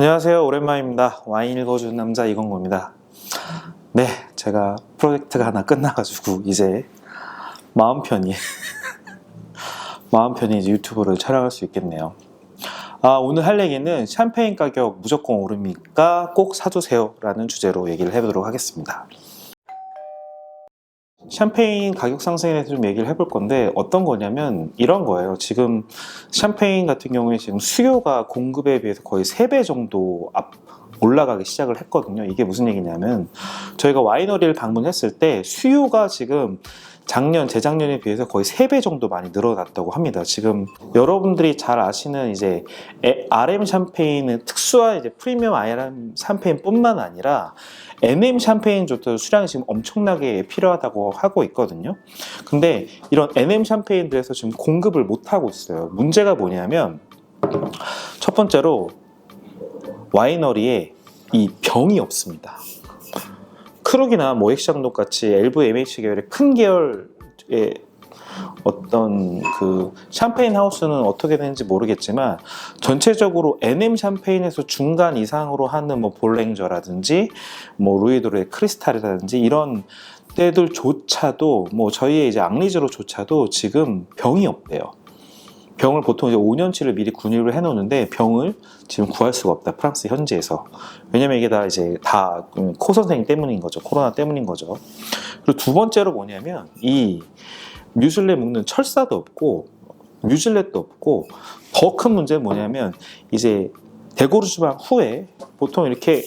안녕하세요. 오랜만입니다. 와인 읽어주는 남자 이건구입니다. 네, 제가 프로젝트가 하나 끝나가지고 이제 마음 편히 이제 유튜브를 촬영할 수 있겠네요. 오늘 할 얘기는 샴페인 가격 무조건 오릅니까? 꼭 사두세요 라는 주제로 얘기를 해보도록 하겠습니다. 샴페인 가격 상승에 대해서 좀 얘기를 해볼 건데 어떤 거냐면 이런 거예요. 지금 샴페인 같은 경우에 지금 수요가 공급에 비해서 거의 3배 정도 올라가기 시작을 했거든요. 이게 무슨 얘기냐면 저희가 와이너리를 방문했을 때 수요가 지금 재작년에 비해서 거의 3배 정도 많이 늘어났다고 합니다. 지금 여러분들이 잘 아시는 이제 RM 샴페인은 특수한 이제 프리미엄 RM 샴페인뿐만 아니라 NM 샴페인조차도 수량이 지금 엄청나게 필요하다고 하고 있거든요. 근데 이런 NM 샴페인들에서 지금 공급을 못 하고 있어요. 문제가 뭐냐면 첫 번째로 와이너리에 이 병이 없습니다. 크룩이나 뭐 액션독 같이 LVMH 계열의 큰 계열의 어떤 그 샴페인 하우스는 어떻게 되는지 모르겠지만 전체적으로 NM 샴페인에서 중간 이상으로 하는 뭐 볼랭저라든지 뭐 루이도르의 크리스탈이라든지 이런 때들조차도 뭐 저희의 이제 앙리즈로조차도 지금 병이 없대요. 병을 보통 이제 5년치를 미리 구입을 해놓는데 병을 지금 구할 수가 없다. 프랑스 현지에서. 왜냐면 이게 다 이제 다 코 선생 때문인 거죠. 코로나 때문인 거죠. 그리고 두 번째로 뭐냐면 이 뮤즐레 묶는 철사도 없고 뮤즐렛도 없고 더 큰 문제는 뭐냐면 이제 데고르주방 후에 보통 이렇게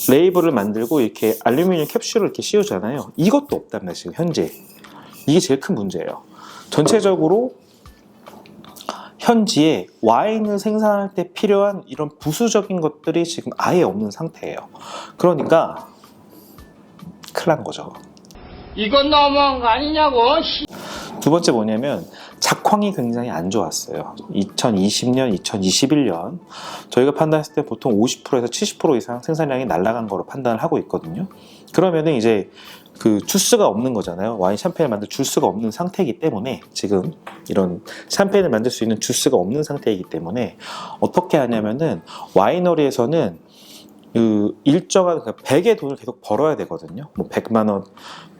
레이블을 만들고 이렇게 알루미늄 캡슐을 이렇게 씌우잖아요. 이것도 없답니다. 지금 현재. 이게 제일 큰 문제예요. 전체적으로 현지에 와인을 생산할 때 필요한 이런 부수적인 것들이 지금 아예 없는 상태예요. 그러니까 큰일 난 거죠. 이건 너무한 거 아니냐고. 두 번째 뭐냐면 작황이 굉장히 안 좋았어요. 2020년, 2021년 저희가 판단했을 때 보통 50%에서 70% 이상 생산량이 날아간 거로 판단을 하고 있거든요. 그러면은 이제 그 주스가 없는 거잖아요. 와인 샴페인을 만들 주스가 없는 상태이기 때문에 지금 이런 샴페인을 만들 수 있는 주스가 없는 상태이기 때문에 어떻게 하냐면은 와이너리에서는 그 일정한 100의 돈을 계속 벌어야 되거든요. 뭐 100만 원,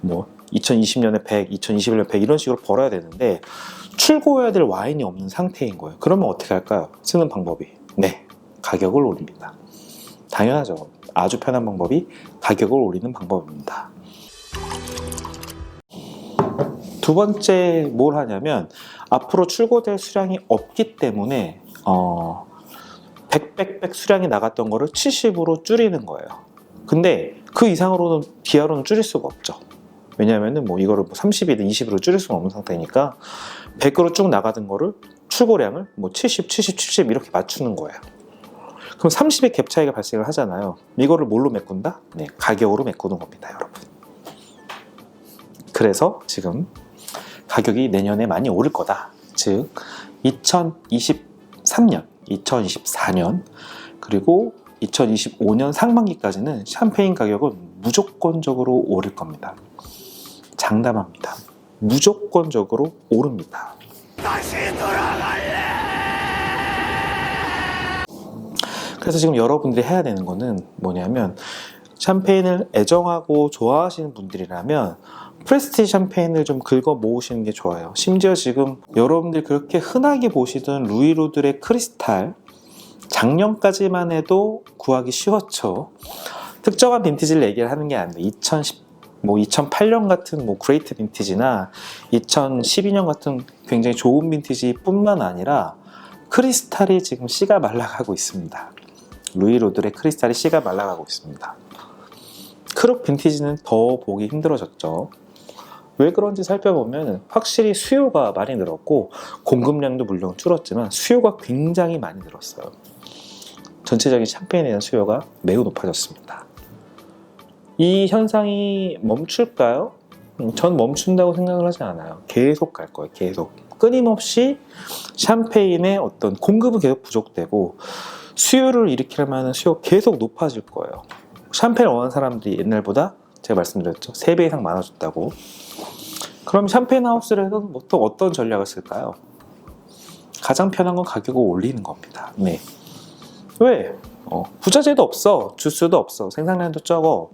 뭐 2020년에 100, 2021년에 100 이런 식으로 벌어야 되는데 출고해야 될 와인이 없는 상태인 거예요. 그러면 어떻게 할까요? 쓰는 방법이 가격을 올립니다. 당연하죠. 아주 편한 방법이 가격을 올리는 방법입니다. 두 번째 뭘 하냐면 앞으로 출고될 수량이 없기 때문에 100 수량이 나갔던 거를 70으로 줄이는 거예요. 근데 그 이상으로는 기하로는 줄일 수가 없죠. 왜냐하면은 뭐 이거를 30이든 20으로 줄일 수가 없는 상태니까 100으로 쭉 나가던 거를 출고량을 뭐 70, 70, 70 이렇게 맞추는 거예요. 그럼 30의 갭 차이가 발생을 하잖아요. 이거를 뭘로 메꾼다? 가격으로 메꾸는 겁니다, 여러분. 그래서 지금 가격이 내년에 많이 오를 거다. 즉 2023년, 2024년 그리고 2025년 상반기까지는 샴페인 가격은 무조건적으로 오를 겁니다. 장담합니다. 무조건적으로 오릅니다. 다시 돌아갈래. 그래서 지금 여러분들이 해야 되는 거는 뭐냐면 샴페인을 애정하고 좋아하시는 분들이라면 프레스티지 샴페인을 좀 긁어 모으시는 게 좋아요. 심지어 지금 여러분들이 그렇게 흔하게 보시던 루이로들의 크리스탈 작년까지만 해도 구하기 쉬웠죠. 특정한 빈티지를 얘기를 하는 게 아니에요. 2008년 같은 그레이트 빈티지나 2012년 같은 굉장히 좋은 빈티지 뿐만 아니라 크리스탈이 지금 씨가 말라가고 있습니다. 루이로들의 크리스탈이 씨가 말라가고 있습니다. 크룩 빈티지는 더 보기 힘들어졌죠. 왜 그런지 살펴보면 확실히 수요가 많이 늘었고 공급량도 물론 줄었지만 수요가 굉장히 많이 늘었어요. 전체적인 샴페인에 대한 수요가 매우 높아졌습니다. 이 현상이 멈출까요? 전 멈춘다고 생각을 하지 않아요. 계속 갈 거예요. 계속. 끊임없이 샴페인의 어떤 공급은 계속 부족되고 수요를 일으킬 만한 수요가 계속 높아질 거예요. 샴페인을 원하는 사람들이 옛날보다 제가 말씀드렸죠. 3배 이상 많아졌다고. 그럼 샴페인 하우스에서는 보통 어떤 전략을 쓸까요? 가장 편한 건 가격을 올리는 겁니다. 왜? 부자재도 없어, 주스도 없어, 생산량도 적어.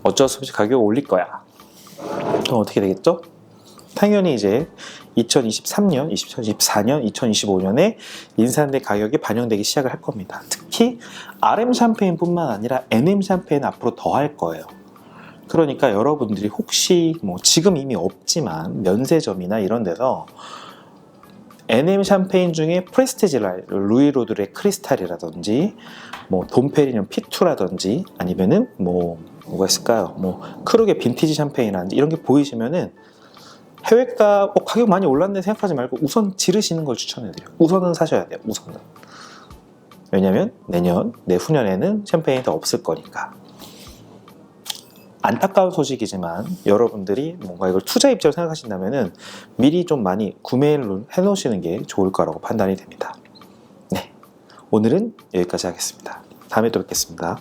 어쩔 수 없이 가격을 올릴 거야. 그럼 어떻게 되겠죠? 당연히 이제 2023년, 2024년, 2025년에 인산대 가격이 반영되기 시작을 할 겁니다. 특히 RM 샴페인뿐만 아니라 NM 샴페인 앞으로 더 할 거예요. 그러니까 여러분들이 혹시 뭐 지금 이미 없지만 면세점이나 이런 데서 NM 샴페인 중에 프레스티지 라인, 루이로드의 크리스탈이라든지 뭐 돈페리뇽 P2라든지 아니면은 뭐가 있을까요? 뭐 크루게 빈티지 샴페인이라든지 이런 게 보이시면은 해외가 가격 많이 올랐네 생각하지 말고 우선 지르시는 걸 추천해드려요. 우선은 사셔야 돼요. 우선은. 왜냐면 내년, 내후년에는 샴페인이 더 없을 거니까. 안타까운 소식이지만 여러분들이 뭔가 이걸 투자 입장으로 생각하신다면은 미리 좀 많이 구매를 해놓으시는 게 좋을 거라고 판단이 됩니다. 네, 오늘은 여기까지 하겠습니다. 다음에 또 뵙겠습니다.